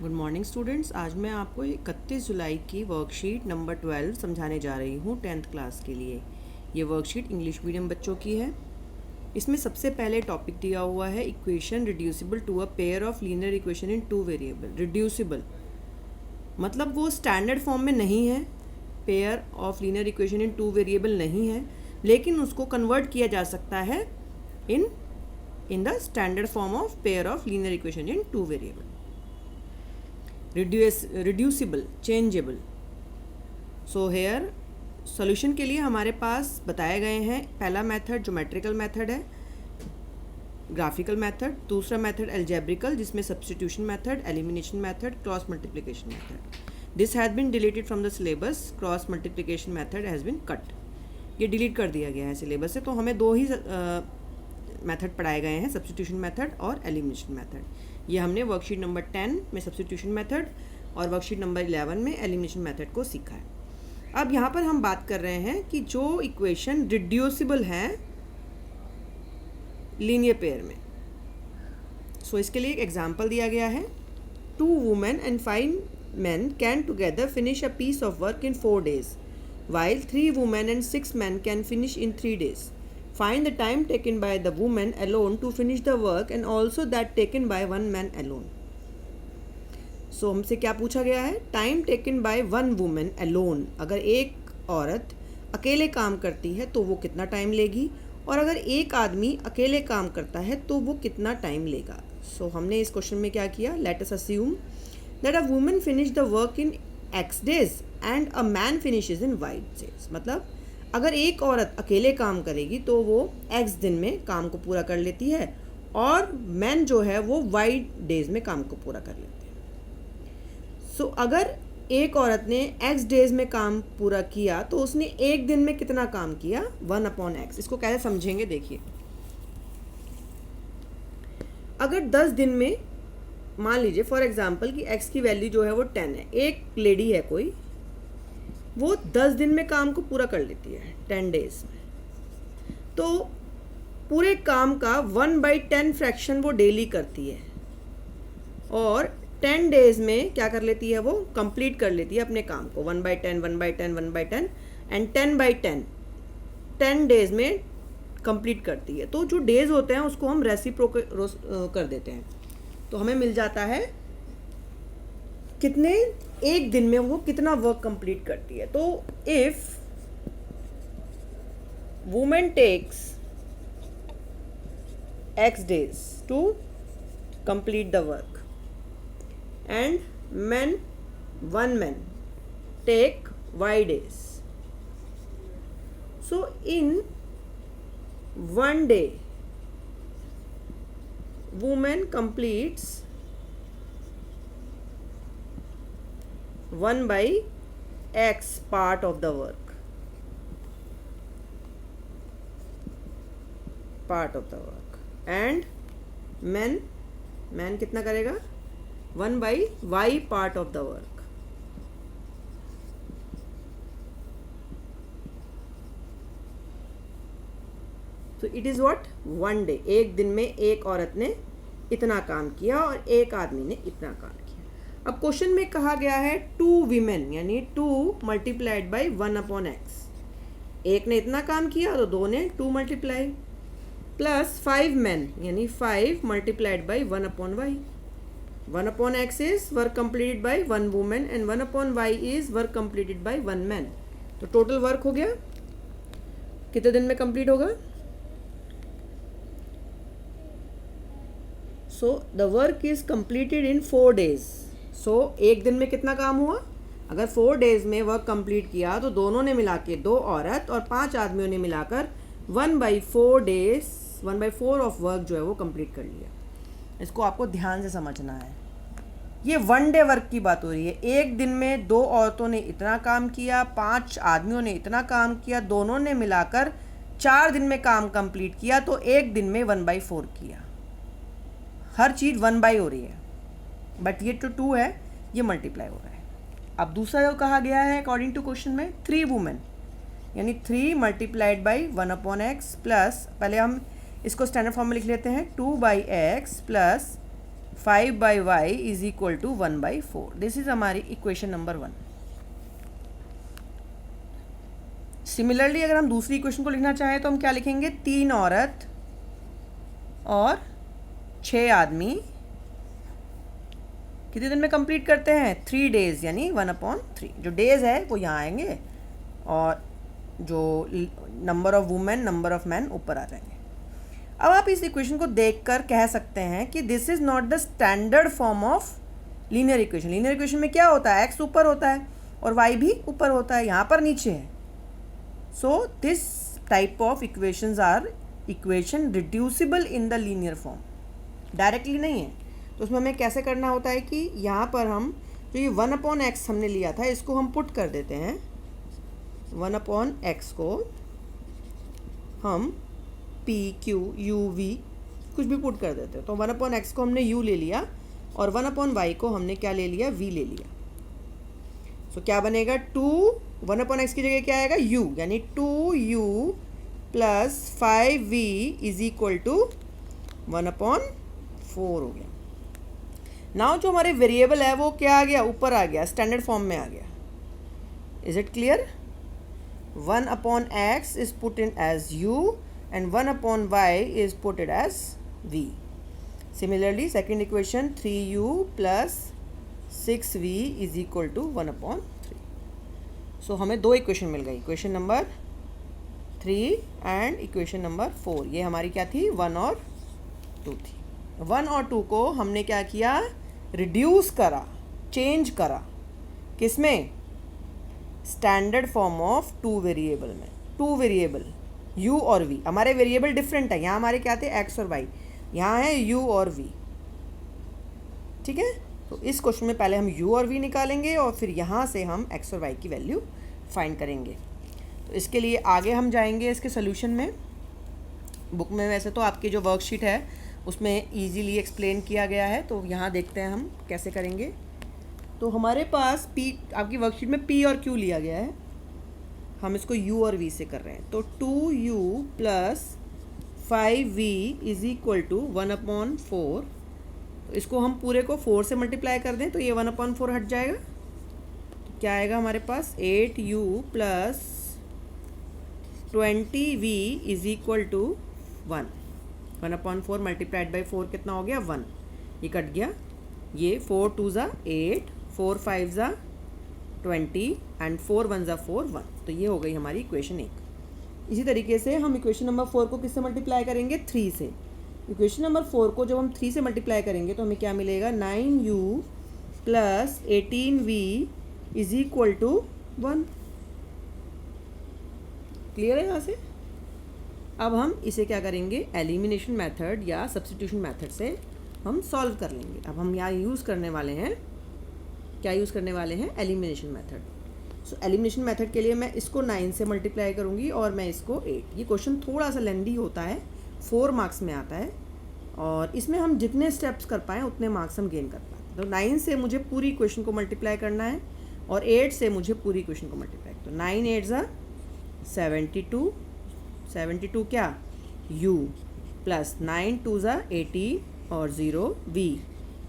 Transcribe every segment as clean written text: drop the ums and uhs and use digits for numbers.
Good morning students. आज मैं आपको 31 जुलाई की वर्कशीट नंबर 12 समझाने जा रही हूँ 10th क्लास के लिए। ये वर्कशीट इंग्लिश मीडियम बच्चों की है। इसमें सबसे पहले टॉपिक दिया हुआ है equation reducible to a pair of linear equation in 2 variable. Reducible मतलब वो स्टैंडर्ड फॉर्म में नहीं है, pair of linear equation in 2 variable नहीं है, लेकिन उसको कन्वर्ट किया जा सकता है in the standard form of pair of linear equation in 2 variable. Reducible, changeable. So here solution के लिए हमारे पास बताए गए हैं पहला मेथड ज्योमेट्रिकल मेथड है, ग्राफिकल मेथड, दूसरा मेथड अलजेब्रिकल जिसमें substitution method, elimination method, cross multiplication method. This has been deleted from the syllabus. Cross multiplication method has been cut, ये डिलीट कर दिया गया है सिलेबस से। तो हमें दो ही मेथड पढ़ाए गए हैं, सब्स्टिट्यूशन मेथड और एलिमिनेशन मेथड। ये हमने वर्कशीट नंबर 10 में सब्स्टिट्यूशन मेथड और वर्कशीट नंबर 11 में एलिमिनेशन मेथड को सीखा है। अब यहाँ पर हम बात कर रहे हैं कि जो इक्वेशन रिड्यूसिबल है लीनियर पेयर में। सो इसके लिए एक एग्जांपल दिया गया है। 2 women and 5 men can together finish a piece of work in 4 days, while 3 women and 6 men can finish in 3 days. Find the time taken by the woman alone to finish the work and also that taken by one man alone. So हमसे क्या पूछा गया है? Time taken by one women alone. अगर एक औरत अकेले काम करती है तो वो कितना टाइम लेगी, और अगर एक आदमी अकेले काम करता है तो वो कितना टाइम लेगा। सो हमने इस क्वेश्चन में क्या किया? Let us assume that a woman finish the work in X days and a man finishes in Y days। मतलब अगर एक औरत अकेले काम करेगी तो वो X दिन में काम को पूरा कर लेती है, और मैन जो है वो Y डेज में काम को पूरा कर लेते हैं। सो अगर एक औरत ने X डेज में काम पूरा किया तो उसने एक दिन में कितना काम किया? 1/X। इसको कैसे समझेंगे देखिए। अगर 10 दिन में, मान लीजिए फॉर एग्जांपल कि X की वैल्यू जो है वो 10 है, एक लेडी है कोई, वो 10 दिन में काम को पूरा कर लेती है 10 डेज में, तो पूरे काम का 1/10 फ्रैक्शन वो डेली करती है, और 10 डेज में क्या कर लेती है? वो कंप्लीट कर लेती है अपने काम को 1/10 1/10 1/10 एंड 10/10 10 डेज में कंप्लीट करती है। तो जो डेज होते हैं उसको हम रेसिप्रोकेट कर देते हैं, तो हमें मिल जाता है कितने एक दिन में वो कितना वर्क कंप्लीट करती है। तो if women takes X days to complete the work and one man take Y days, so in one day woman completes 1/X part of the work, and man कितना करेगा? 1/Y part of the work। तो it is what? 1 day। एक दिन में एक औरत ने इतना काम किया और एक आदमी ने इतना काम किया। अब क्वेश्चन में कहा गया है 2 वीमेन, यानी 2 मल्टीप्लाइड बाई 1/X। एक ने इतना काम किया तो 2 ने 2 मल्टीप्लाई, प्लस 5 men यानी 5 multiplied by 1/Y। 1/X is work completed by 1 women and 1/Y is work completed by 1 man। तो टोटल वर्क हो गया कितने दिन में कंप्लीट होगा? So the work is completed in 4 days। सो एक दिन में कितना काम हुआ? अगर 4 days में वर्क कंप्लीट किया तो दोनों ने मिला के, 2 औरत और 5 आदमियों ने मिलाकर 1/4 days 1/4 ऑफ वर्क जो है वो कंप्लीट कर लिया। इसको आपको ध्यान से समझना है। ये 1 day वर्क की बात हो रही है। एक दिन में 2 औरतों ने इतना काम किया, 5 आदमियों ने इतना काम किया, दोनों ने मिलाकर 4 दिन में काम कंप्लीट किया, तो एक दिन में 1/4 किया। हर चीज़ 1/, हो रही है, बट ये 2 है, ये मल्टीप्लाई हो रहा है। अब दूसरा जो कहा गया है अकॉर्डिंग टू क्वेश्चन में 3 वुमेन, यानी 3 मल्टीप्लाइड बाई 1/X प्लस, पहले हम इसको स्टैंडर्ड फॉर्म में लिख लेते हैं 2/X plus 5/y is equal to 1/4। This is हमारी इक्वेशन नंबर 1। सिमिलरली अगर हम दूसरी इक्वेशन को लिखना चाहें तो हम क्या लिखेंगे, 3 औरत और 6 आदमी कितने दिन में कंप्लीट करते हैं, 3 डेज, यानी 1/3। जो डेज है वो यहाँ आएंगे और जो number of women number of man ऊपर आ जाएंगे। अब आप इस इक्वेशन को देखकर कह सकते हैं कि this is not the standard form of linear equation. Linear equation में क्या होता है, एक्स ऊपर होता है और वाई भी ऊपर होता है, यहाँ पर नीचे है। So this type of equations are equation reducible in the linear form, directly नहीं है। तो उसमें हमें कैसे करना होता है कि यहाँ पर हम जो ये 1/x हमने लिया था इसको हम पुट कर देते हैं। 1/x को हम p q u v कुछ भी पुट कर देते हैं। तो 1/x को हमने u ले लिया और 1/y को हमने क्या ले लिया, v ले लिया। सो क्या बनेगा, 1/x की जगह क्या आएगा, u, यानी 2u plus 5v is equal to 1/4 हो गया। नाउ जो हमारे वेरिएबल है वो क्या आ गया, ऊपर आ गया, स्टैंडर्ड फॉर्म में आ गया। Is it clear? 1/x is put in as u and 1/y is put it as v. Similarly, second equation 3u plus 6v is equal to 1/3. So हमें दो इक्वेशन मिल गई, equation number 3 and equation number 4। ये हमारी क्या थी, 1 और 2 थी। 1 और 2 को हमने क्या किया, रिड्यूस करा, चेंज करा, किसमें, स्टैंडर्ड फॉर्म ऑफ 2 वेरिएबल में। 2 वेरिएबल u और v, हमारे वेरिएबल डिफरेंट है, यहाँ हमारे क्या थे, x और y, यहाँ है u और v। ठीक है, तो इस क्वेश्चन में पहले हम u और v निकालेंगे और फिर यहाँ से हम x और y की वैल्यू फाइंड करेंगे। तो इसके लिए आगे हम जाएंगे इसके सोल्यूशन में। बुक में वैसे तो आपकी जो वर्कशीट है उसमें इजीली एक्सप्लेन किया गया है, तो यहाँ देखते हैं हम कैसे करेंगे। तो हमारे पास p, आपकी वर्कशीट में p और q लिया गया है, हम इसको u और v से कर रहे हैं। तो 2u plus 5v is equal to 1/4। तो इसको हम पूरे को 4 से मल्टीप्लाई कर दें तो ये 1/4 हट जाएगा। तो क्या आएगा हमारे पास, 8u plus 20v is equal to 1। 1/4 multiplied by 4 कितना हो गया, 1। ये कट गया, ये 4 2 ज़ा 8, 4 5 ज़ा 20 एंड 4 1 ज़ा 4 1। तो ये हो गई हमारी इक्वेशन 1। इसी तरीके से हम इक्वेशन नंबर 4 को किससे मल्टीप्लाई करेंगे, 3 से। इक्वेशन नंबर 4 को जब हम 3 से मल्टीप्लाई करेंगे तो हमें क्या मिलेगा, 9u plus 18v is equal to 1। Clear है यहाँ से? अब हम इसे क्या करेंगे, एलिमिनेशन मेथड या सब्स्टिट्यूशन मेथड से हम सॉल्व कर लेंगे। अब हम यहाँ यूज़ करने वाले हैं, क्या यूज़ करने वाले हैं, एलिमिनेशन मेथड। सो एलिमिनेशन मेथड के लिए मैं इसको 9 से मल्टीप्लाई करूँगी और मैं इसको 8। ये क्वेश्चन थोड़ा सा लेंदी होता है, 4 मार्क्स में आता है और इसमें हम जितने स्टेप्स कर पाएँ उतने मार्क्स हम गेन कर पाएँ। तो 9 से मुझे पूरी इक्वेशन को मल्टीप्लाई करना है और 8 से मुझे पूरी इक्वेशन को मल्टीप्लाई। तो 9 8 ज़ा 72, 72 क्या, u प्लस 9 2 ज़ा 18 और 0 v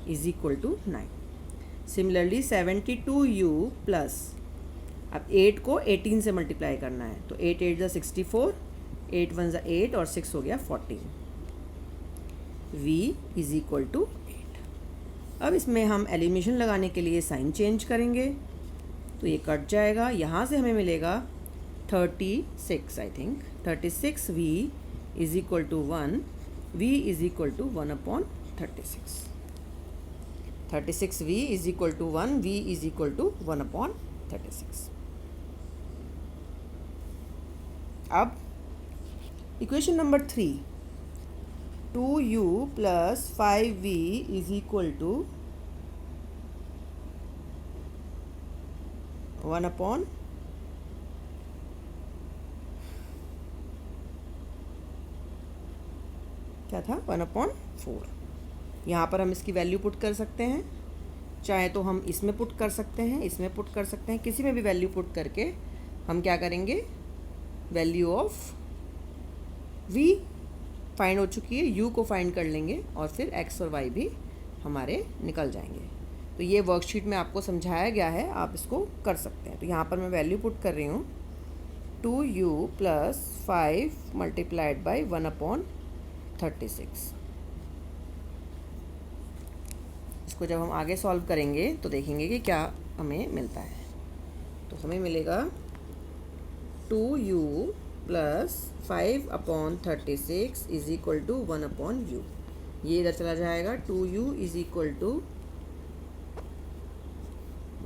is equal to 9। Similarly 72u plus, अब 8 को 18 से मल्टीप्लाई करना है तो 8 8 ज़ा 64, 8 1 ज़ा 8 और 6 हो गया 14, v इज इक्वल टू 8। अब इसमें हम एलिमिनेशन लगाने के लिए साइन चेंज करेंगे तो ये कट जाएगा, यहाँ से हमें मिलेगा 36, I think 36v is equal to 1, v is equal to 1/36। 36v is equal to 1, v is equal to 1/36। अब equation number 3, 2u plus 5v is equal to 1/, क्या था, 1/4। यहाँ पर हम इसकी वैल्यू पुट कर सकते हैं, चाहे तो हम इसमें पुट कर सकते हैं, इसमें पुट कर सकते हैं, किसी में भी वैल्यू पुट करके हम क्या करेंगे, वैल्यू ऑफ v फाइंड हो चुकी है, u को फाइंड कर लेंगे और फिर x और y भी हमारे निकल जाएंगे। तो ये वर्कशीट में आपको समझाया गया है, आप इसको कर सकते हैं। तो यहाँ पर मैं वैल्यू पुट कर रही हूँ 2u + 5 × 1/36। इसको जब हम आगे सॉल्व करेंगे तो देखेंगे कि क्या हमें मिलता है। तो हमें मिलेगा 2u + 5/36 = 1/u। ये इधर चला जाएगा, 2u =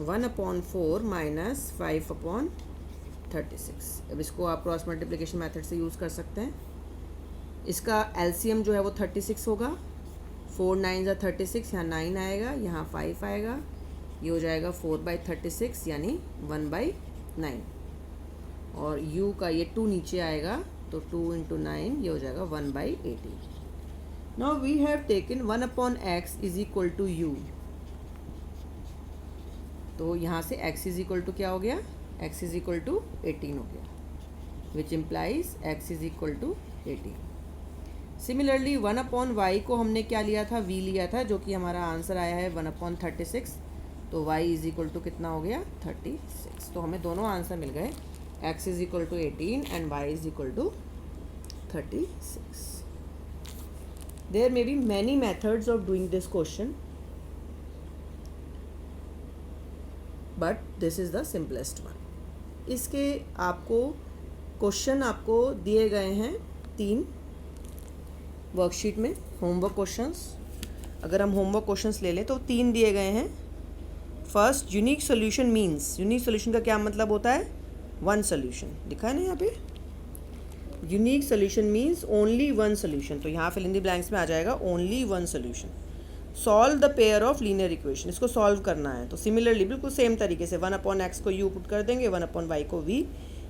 1/4 - 5/36। अब इसको आप क्रॉस मल्टीप्लिकेशन मेथड से यूज़ कर सकते हैं। इसका एलसीएम जो है वो 36 होगा। 4 9 = 36, यहाँ 9 आएगा, यहाँ 5 आएगा, ये हो जाएगा 4/36 यानी 1/9। और u का ये 2 नीचे आएगा, तो 2 × 9 ये हो जाएगा 1/18। Now we have taken 1/x = u। तो यहाँ से x = क्या हो गया, x = 18 हो गया, which implies x = 18। Similarly 1/y को हमने क्या लिया था, v लिया था, जो कि हमारा आंसर आया है 1/36। तो y = कितना हो गया, 36। तो हमें दोनों आंसर मिल गए, x = 18 and y = 36। There may be many methods of doing this question, but this is the simplest one. इसके आपको क्वेश्चन आपको दिए गए हैं 3 वर्कशीट में, होमवर्क क्वेश्चंस। अगर हम होमवर्क क्वेश्चंस ले लें तो 3 दिए गए हैं। First, unique solution means, unique solution का क्या मतलब होता है, 1 सोल्यूशन दिखा है ना यहाँ पे। Unique solution means only 1 solution, तो यहाँ फिल इन द ब्लैंक्स में आ जाएगा only 1 solution. Solve the pair of linear equation, इसको सॉल्व करना है। तो सिमिलरली बिल्कुल सेम तरीके से 1/x को u पुट कर देंगे, 1/y को v,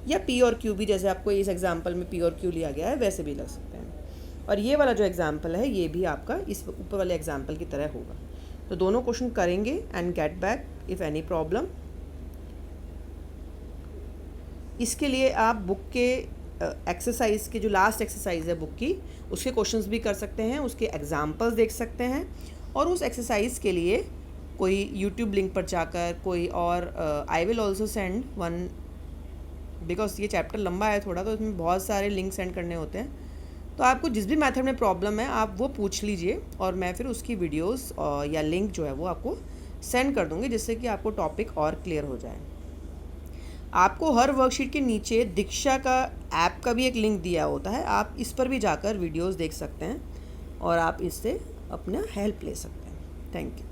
या p और q भी, जैसे आपको इस एग्जाम्पल में p और q लिया गया है वैसे भी लग सकते हैं। और ये वाला जो एग्जाम्पल है ये भी आपका इस ऊपर वाले एग्जाम्पल की तरह होगा। तो दोनों क्वेश्चन करेंगे and get back if any problem. इसके लिए आप बुक के एक्सरसाइज के जो लास्ट एक्सरसाइज है बुक की, उसके क्वेश्चंस भी कर सकते हैं, उसके एग्जाम्पल्स देख सकते हैं, और उस एक्सरसाइज के लिए कोई यूट्यूब लिंक पर जाकर कोई और I will also send one, because ये चैप्टर लंबा है थोड़ा, तो इसमें बहुत सारे लिंक सेंड करने होते हैं। तो आपको जिस भी मेथड में प्रॉब्लम है आप वो पूछ लीजिए, और मैं फिर उसकी वीडियोस या लिंक जो है वो आपको सेंड कर दूँगी, जिससे कि आपको टॉपिक और क्लियर हो जाए। आपको हर वर्कशीट के नीचे दीक्षा का ऐप का भी एक लिंक दिया होता है, आप इस पर भी जाकर वीडियोस देख सकते हैं और आप इससे अपना हेल्प ले सकते हैं। Thank you.